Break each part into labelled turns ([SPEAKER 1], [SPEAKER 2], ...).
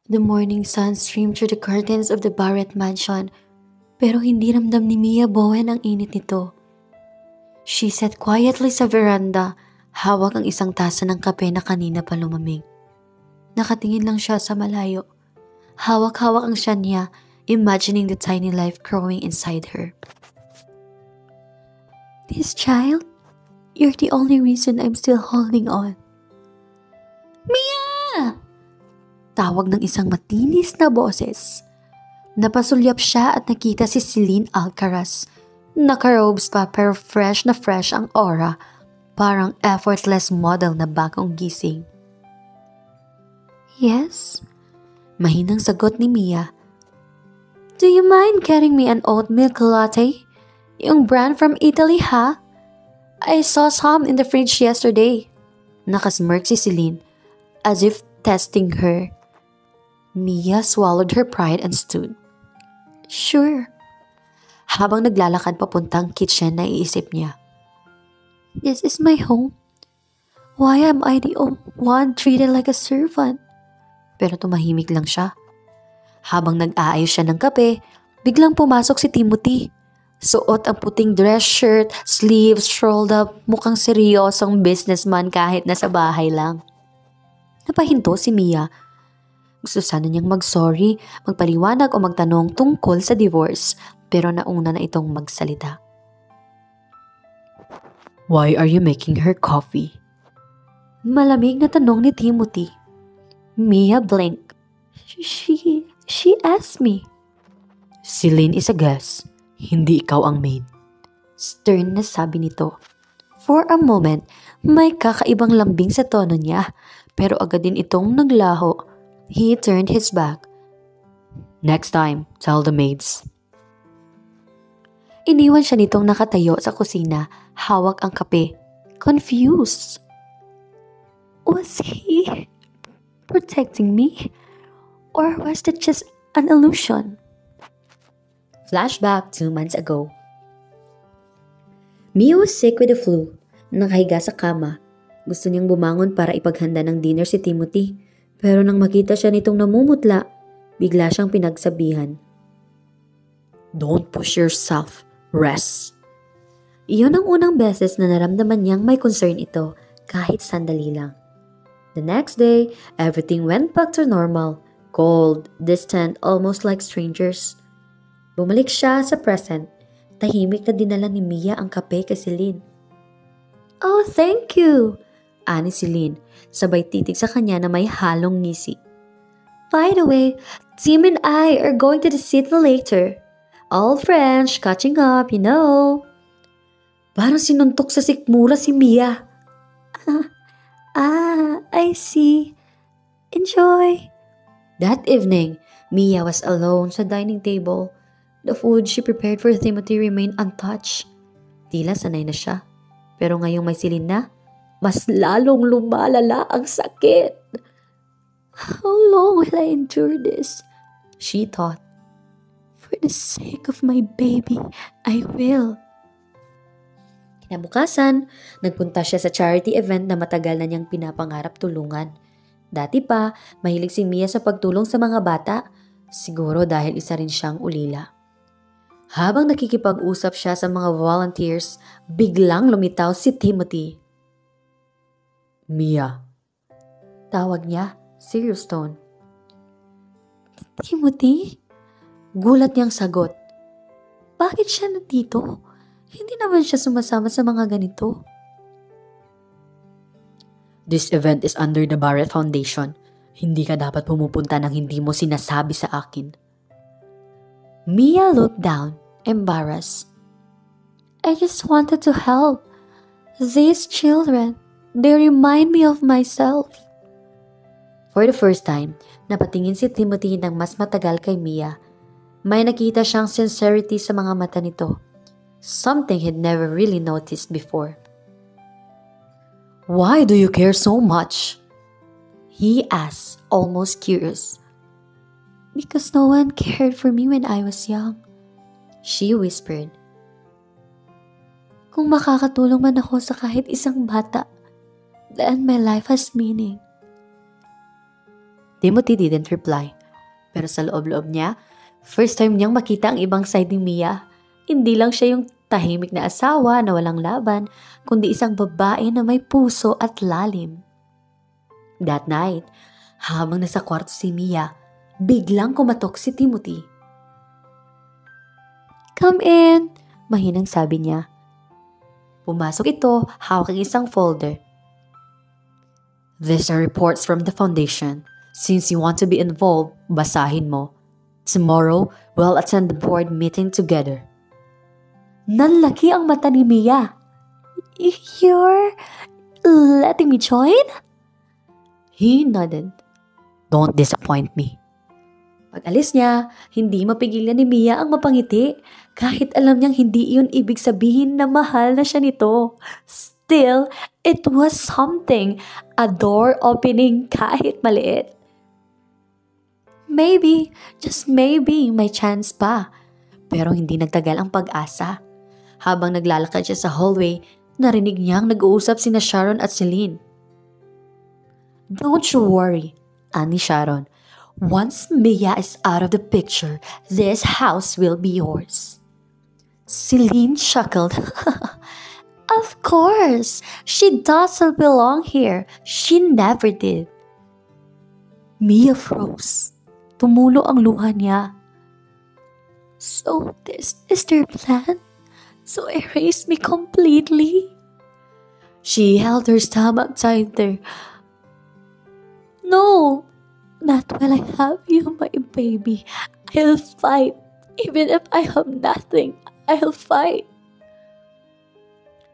[SPEAKER 1] The morning sun streamed through the curtains of the Barrett mansion, pero hindi ramdam ni Mia Bowen ang init nito. She sat quietly sa veranda, hawak ang isang tasa ng kape na kanina pa lumamig. Nakatingin lang siya sa malayo. Hawak-hawak ang siya niya, imagining the tiny life growing inside her. This child, you're the only reason I'm still holding on. Mia! Tawag ng isang matinis na boses. Napasulyap siya at nakita si Celine Alcaraz. Naka-robes pa pero fresh na fresh ang aura, parang effortless model na bagong gising. Yes? Mahinang sagot ni Mia. Do you mind getting me an oat milk latte? Yung brand from Italy, ha? I saw some in the fridge yesterday. Nakasmirk si Celine, as if testing her. Mia swallowed her pride and stood. Sure. Habang naglalakad papuntang kitchen, naiisip niya. This is my home. Why am I the one treated like a servant? Pero tumahimik lang siya. Habang nag-aayos siya ng kape, biglang pumasok si Timothy. Suot ang puting dress shirt, sleeves rolled up, mukhang seryosong businessman kahit nasa bahay lang. Napahinto si Mia. Gusto sana niyang mag-sorry, magpaliwanag o magtanong tungkol sa divorce, pero nauna na itong magsalita. Why are you making her coffee? Malamig na tanong ni Timothy. Mia blinked. She asked me. Celine is a guest. Hindi ikaw ang maid. Stern na sabi nito. For a moment, may kakaibang lambing sa tono niya, pero agad din itong naglaho. He turned his back. Next time, tell the maids. Iniwan siya nitong nakatayo sa kusina, hawak ang kape. Confused. Was he protecting me? Or was it just an illusion? Flashback 2 months ago. Mia was sick with the flu. Nakahiga sa kama. Gusto niyang bumangon para ipaghanda ng dinner si Timothy. Pero nang makita siya nitong namumutla, bigla siyang pinagsabihan. Don't push yourself. Rest. Iyon ang unang beses na naramdaman niyang may concern ito, kahit sandali lang. The next day, everything went back to normal. Cold, distant, almost like strangers. Bumalik siya sa present. Tahimik na dinala ni Mia ang kape kay Celine. Oh, thank you! Ani Celine, sabay titig sa kanya na may halong ngisi. By the way, Tim and I are going to the city later. All French, catching up, you know. Parang sinuntok sa sikmura si Mia. I see. Enjoy. That evening, Mia was alone sa dining table. The food she prepared for Timothy remained untouched. Tila sanay na siya. Pero ngayong may Celine na, mas lalong lumalala ang sakit. How long will I endure this? She thought. For the sake of my baby, I will. Kinabukasan, nagpunta siya sa charity event na matagal na niyang pinapangarap tulungan. Dati pa, mahilig si Mia sa pagtulong sa mga bata. Siguro dahil isa rin siyang ulila. Habang nakikipag-usap siya sa mga volunteers, biglang lumitaw si Timothy. Mia. Tawag niya, serious tone. Timothy? Gulat niyang sagot. Bakit siya nandito? Hindi naman siya sumasama sa mga ganito. This event is under the Barrett Foundation. Hindi ka dapat pumupunta nang hindi mo sinasabi sa akin. Mia looked down, embarrassed. I just wanted to help. These children, they remind me of myself. For the first time, napatingin si Timothy ng mas matagal kay Mia. May nakita siyang sincerity sa mga mata nito. Something he'd never really noticed before. Why do you care so much? He asked, almost curious. Because no one cared for me when I was young. She whispered. Kung makakatulong man ako sa kahit isang bata, then my life has meaning. Timothy didn't reply. Pero sa loob-loob niya, first time niyang makita ang ibang side ni Mia. Hindi lang siya yung tahimik na asawa na walang laban, kundi isang babae na may puso at lalim. That night, habang nasa kwarto si Mia, biglang kumatok si Timothy. "Come in," mahinang sabi niya. Pumasok ito, hawak ang isang folder. "These are reports from the foundation. Since you want to be involved, basahin mo. Tomorrow, we'll attend the board meeting together." Nanlaki ang mata ni Mia. "You're letting me join?" He nodded. "Don't disappoint me." Pag-alis niya, hindi mapigilan ni Mia ang mapangiti kahit alam niyang hindi iyon ibig sabihin na mahal na siya nito. Still, it was something, a door opening kahit maliit. Maybe, just maybe, may chance pa. Pero hindi nagtagal ang pag-asa. Habang naglalakad siya sa hallway, narinig niyang nag-uusap sina Sharon at Celine. "Don't you worry," ani Sharon. "Once Mia is out of the picture, this house will be yours." Celine chuckled. "Of course, she doesn't belong here. She never did." Mia froze. Tumulo ang luha niya. "So this is their plan? So erase me completely?" She held her stomach tighter. "No, not while I have you, my baby. I'll fight. Even if I have nothing, I'll fight."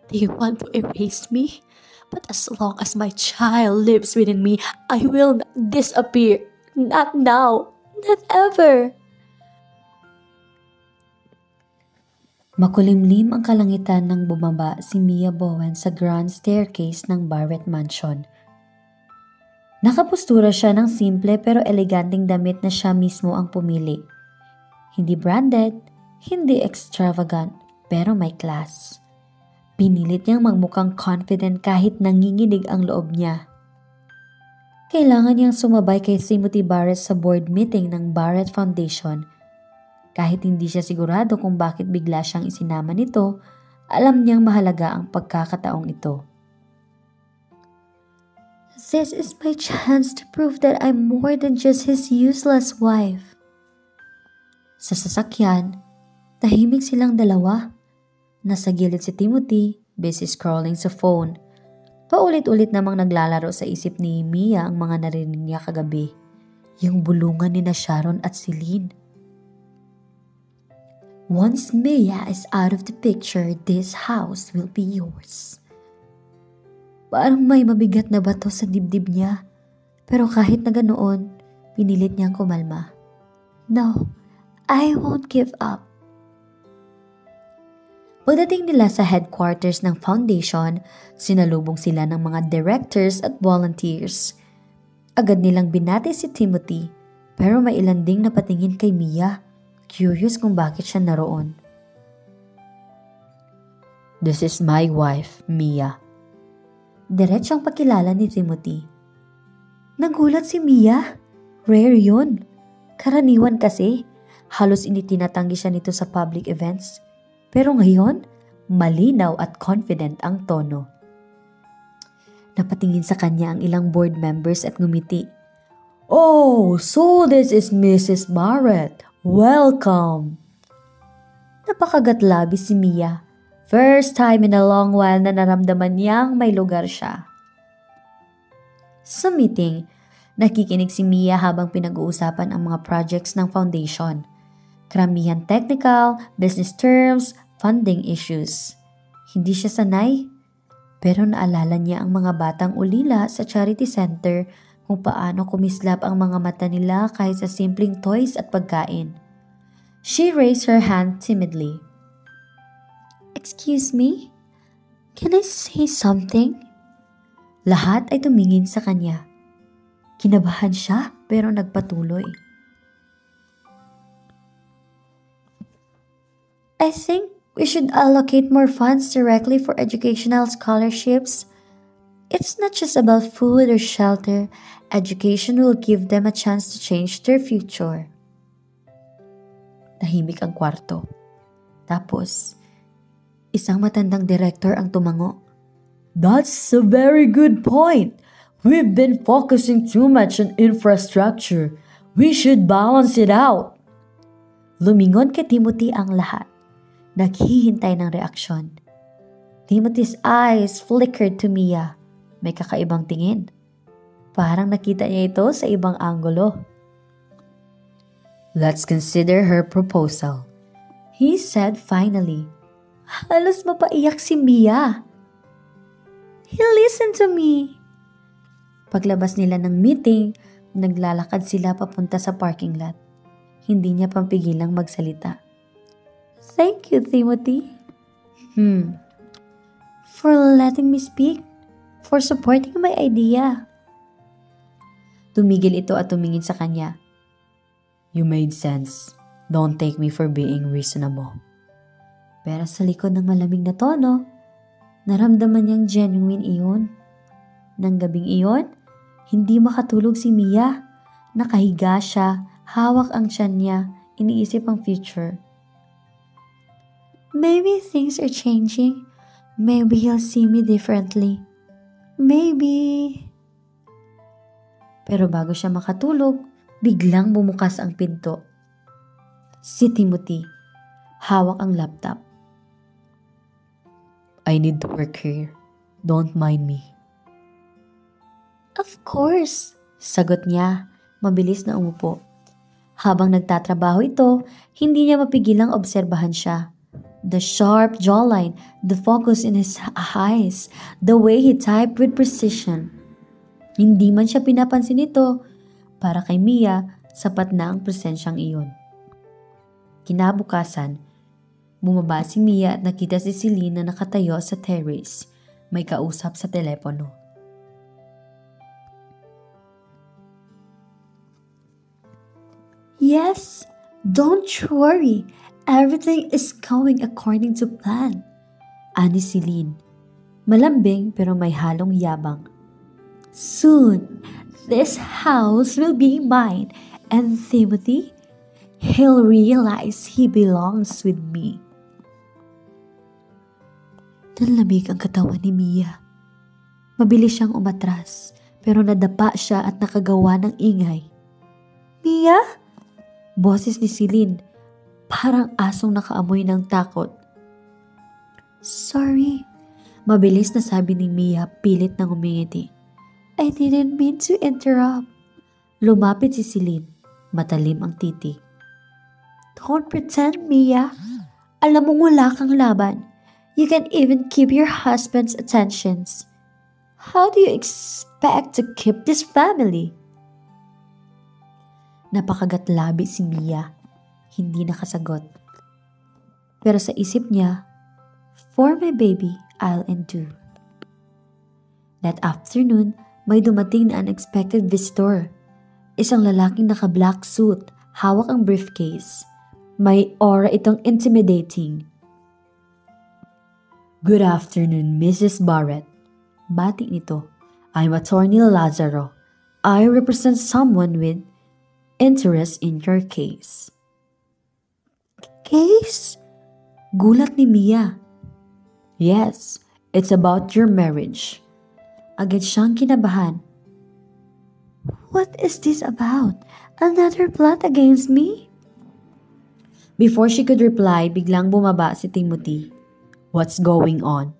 [SPEAKER 1] "Do you want to erase me? But as long as my child lives within me, I will not disappear. Not now. Not ever." Makulimlim ang kalangitan nang bumaba si Mia Bowen sa grand staircase ng Barrett Mansion. Nakapustura siya ng simple pero eleganteng damit na siya mismo ang pumili. Hindi branded, hindi extravagant, pero may class. Pinilit niyang magmukhang confident kahit nanginginig ang loob niya. Kailangan niyang sumabay kay Timothy Barrett sa board meeting ng Barrett Foundation. Kahit hindi siya sigurado kung bakit bigla siyang isinama nito, alam niyang mahalaga ang pagkakataong ito. "This is my chance to prove that I'm more than just his useless wife." Sa sasakyan, tahimik silang dalawa. Nasa gilid si Timothy, busy scrolling sa phone. Paulit-ulit namang naglalaro sa isip ni Mia ang mga narinig niya kagabi. Yung bulungan ni na Sharon at Celine. "Once Mia is out of the picture, this house will be yours." Parang may mabigat na bato sa dibdib niya. Pero kahit na ganoon, pinilit niyang kumalma. "No, I won't give up." Pagdating nila sa headquarters ng foundation, sinalubong sila ng mga directors at volunteers. Agad nilang binati si Timothy, pero may ilan ding napatingin kay Mia, curious kung bakit siya naroon. "This is my wife, Mia." Diretsong pakilala ni Timothy. Nagulat si Mia. Rare yun. Karaniwan kasi, halos hindi tinatanggi siya nito sa public events. Pero ngayon, malinaw at confident ang tono. Napatingin sa kanya ang ilang board members at ngumiti. "Oh, so this is Mrs. Barrett. Welcome." Napakagatlabi si Mia. First time in a long while na naramdaman niyang may lugar siya. Sa meeting, nakikinig si Mia habang pinag-uusapan ang mga projects ng foundation. Karamihan technical, business terms, funding issues. Hindi siya sanay, pero naalala niya ang mga batang ulila sa charity center kung paano kumislap ang mga mata nila kahit sa simpleng toys at pagkain. She raised her hand timidly. "Excuse me? Can I say something?" Lahat ay tumingin sa kanya. Kinabahan siya pero nagpatuloy. "I think we should allocate more funds directly for educational scholarships. It's not just about food or shelter. Education will give them a chance to change their future. Tahimik ang kwarto. Tapos, isang matandang director ang tumango.
[SPEAKER 2] That's a very good point. We've been focusing too much on infrastructure. We should balance it out.
[SPEAKER 1] Lumingon kay Timothy ang lahat. Naghihintay ng reaksyon. Timothy's eyes flickered to Mia. May kakaibang tingin. Parang nakita niya ito sa ibang anggulo.
[SPEAKER 2] Let's consider her proposal,
[SPEAKER 1] he said finally. Halos mapaiyak si Mia. He listened to me. Paglabas nila ng meeting, naglalakad sila papunta sa parking lot. Hindi niya pampigilang magsalita. Thank you, Timothy. For letting me speak. For supporting my idea. Tumigil ito at tumingin sa kanya.
[SPEAKER 2] You made sense. Don't take me for being reasonable.
[SPEAKER 1] Pero sa likod ng malamig na tono, naramdaman niyang genuine iyon. Nang gabing iyon, hindi makatulog si Mia. Nakahiga siya, hawak ang tiyan niya, iniisip ang future. Maybe things are changing. Maybe he'll see me differently. Maybe. Pero bago siya makatulog, biglang bumukas ang pinto. Si Timothy, hawak ang laptop.
[SPEAKER 2] I need to work here. Don't mind me.
[SPEAKER 1] Of course, sagot niya, mabilis na umupo. Habang nagtatrabaho ito, hindi niya mapigilang obserbahan siya. The sharp jawline, the focus in his eyes, the way he typed with precision. Hindi man siya pinapansin ito, para kay Mia, sapat na ang presensyang iyon. Kinabukasan, bumaba si Mia at nakita si Celine na nakatayo sa terrace, may kausap sa telepono. Yes, don't worry. Everything is going according to plan. Ani Celine. Malambing pero may halong yabang. Soon, this house will be mine, and Timothy, he'll realize he belongs with me. Nanlamig ang katawan ni Mia. Mabilis siyang umatras, pero nadapa siya at nakagawa ng ingay. Mia? Boses ni Celine, parang asong nakaamoy ng takot. Sorry. Mabilis na sabi ni Mia, pilit na ngumingiti. I didn't mean to interrupt. Lumapit si Celine. Matalim ang titi. Don't pretend, Mia. Alam mong wala kang laban. You can even keep your husband's attentions. How do you expect to keep this family? Napakagatlabi si Mia. Hindi nakasagot. Pero sa isip niya, for my baby, I'll endure. That afternoon, may dumating na unexpected visitor. Isang lalaking naka-black suit, hawak ang briefcase. May aura itong intimidating.
[SPEAKER 2] Good afternoon, Mrs. Barrett.
[SPEAKER 1] Bati nito.
[SPEAKER 2] I'm Attorney Lazaro. I represent someone with interest in your case.
[SPEAKER 1] Case? Gulat ni Mia.
[SPEAKER 2] Yes, it's about your marriage.
[SPEAKER 1] Agad siyang kinabahan. What is this about? Another plot against me? Before she could reply, biglang bumaba si Timothy.
[SPEAKER 2] What's going on?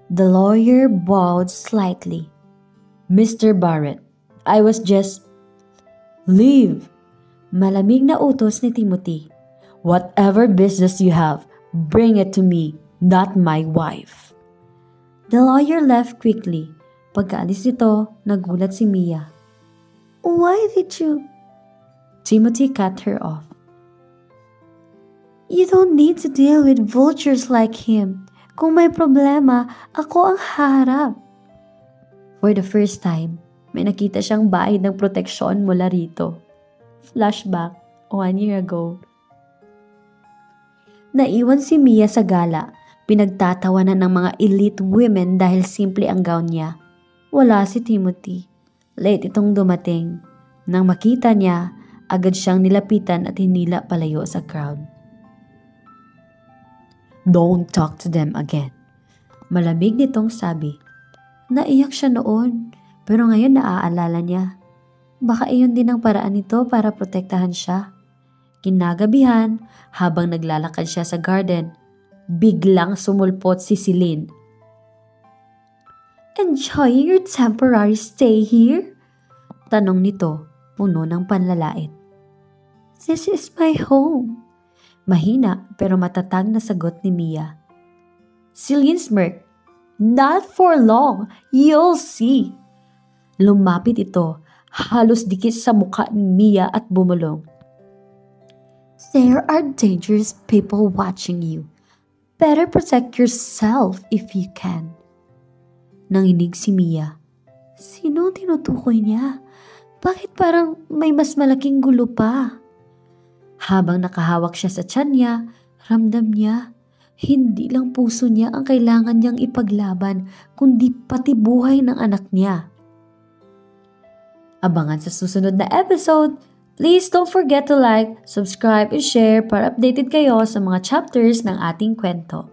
[SPEAKER 1] The lawyer bowed slightly.
[SPEAKER 2] Mr. Barrett, I was just... Leave!
[SPEAKER 1] Malamig na utos ni Timothy.
[SPEAKER 2] Whatever business you have, bring it to me, not my wife.
[SPEAKER 1] The lawyer left quickly. Pagkaalis nito, nagulat si Mia. Why did you?
[SPEAKER 2] Timothy cut her off.
[SPEAKER 1] You don't need to deal with vultures like him. Kung may problema, ako ang haharap. For the first time, may nakita siyang bahid ng proteksyon mula rito. Flashback, 1 year ago. Naiwan si Mia sa gala. Pinagtatawanan ng mga elite women dahil simple ang gown niya. Wala si Timothy. Late itong dumating. Nang makita niya, agad siyang nilapitan at hinila palayo sa crowd. Don't talk to them again. Malamig nitong sabi. Naiyak siya noon, pero ngayon naaalala niya. Baka iyon din ang paraan nito para protektahan siya. Kinagabihan, habang naglalakad siya sa garden, biglang sumulpot si Celine. Enjoying your temporary stay here? Tanong nito, puno ng panlalait. This is my home. Mahina pero matatag na sagot ni Mia. Celine smirked. Not for long, you'll see. Lumapit ito, halos dikit sa mukha ni Mia at bumulong. There are dangerous people watching you. Better protect yourself if you can. Nanginig si Mia. Sino tinutukoy niya? Bakit parang may mas malaking gulo pa? Habang nakahawak siya sa tiyan niya, ramdam niya, hindi lang puso niya ang kailangan niyang ipaglaban, kundi pati buhay ng anak niya. Abangan sa susunod na episode. Please don't forget to like, subscribe, and share para updated kayo sa mga chapters ng ating kwento.